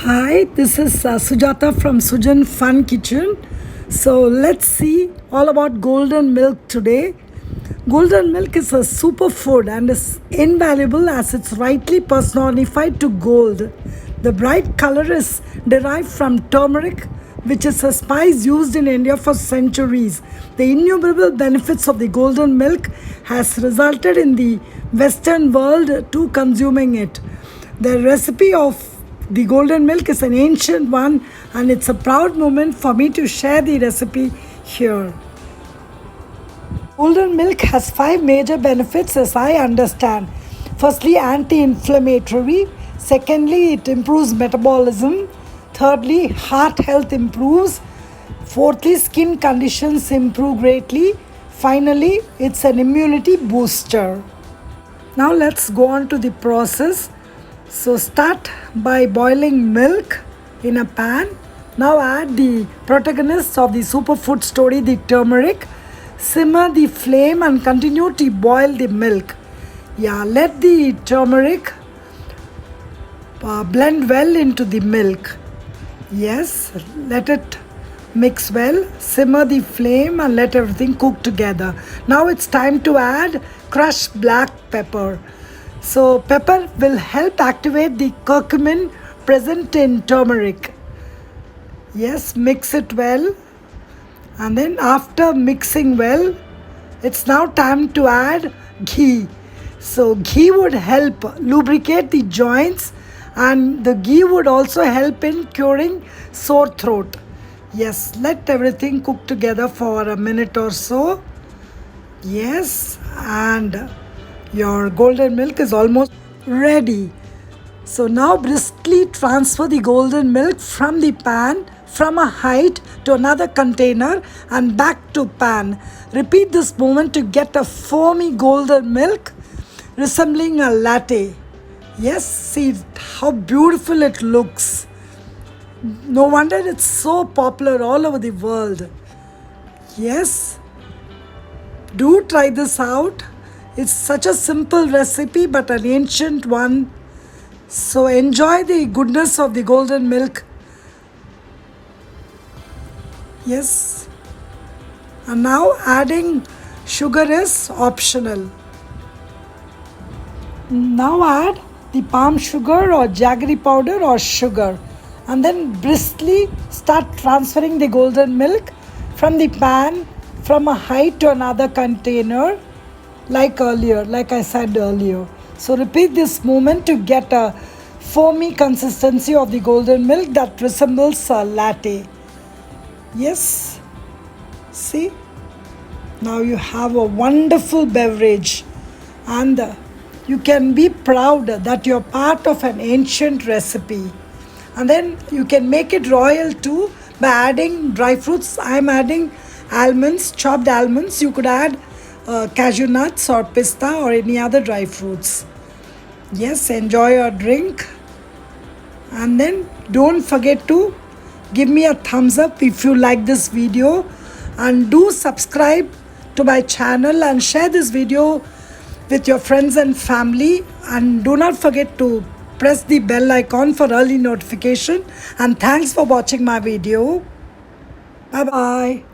Hi, this is Sujata from Sujan Fun Kitchen. So let's see all about golden milk today. Golden milk is a superfood and is invaluable as it's rightly personified to gold. The bright color is derived from turmeric, which is a spice used in India for centuries. The innumerable benefits of the golden milk has resulted in the Western world to consuming it. The recipe of the golden milk is an ancient one, and it's a proud moment for me to share the recipe here. Golden milk has 5 major benefits as I understand. Firstly, anti-inflammatory. Secondly, it improves metabolism. Thirdly, heart health improves. Fourthly, skin conditions improve greatly. Finally, it's an immunity booster. Now let's go on to the process. So start by boiling milk in a pan. Now add the protagonist of the superfood story, the turmeric. Simmer the flame and continue to boil the milk. Let the turmeric blend well into the milk. Yes, let it mix well. Simmer the flame and let everything cook together. Now it's time to add crushed black pepper. So pepper will help activate the curcumin present in turmeric. Yes, mix it well. And then after mixing well, it's now time to add ghee. So ghee would help lubricate the joints, and the ghee would also help in curing sore throat. Yes, let everything cook together for a minute or so. Yes, and your golden milk is almost ready. So now briskly transfer the golden milk from the pan from a height to another container and back to pan. Repeat this movement to get a foamy golden milk resembling a latte. Yes, see how beautiful it looks. No wonder it's so popular all over the world. Yes, do try this out. It's such a simple recipe but an ancient one. So enjoy the goodness of the golden milk. Yes. And now adding sugar is optional. Now add the palm sugar or jaggery powder or sugar. And then briskly start transferring the golden milk from the pan from a height to another container. Like I said earlier. So repeat this movement to get a foamy consistency of the golden milk that resembles a latte. Yes, see, now you have a wonderful beverage, and you can be proud that you're part of an ancient recipe. And then you can make it royal too by adding dry fruits. I'm adding almonds, chopped almonds. You could add cashew nuts or pista or any other dry fruits. Yes, enjoy your drink. And then don't forget to give me a thumbs up if you like this video, and do subscribe to my channel and share this video with your friends and family, and do not forget to press the bell icon for early notification. And thanks for watching my video. Bye bye.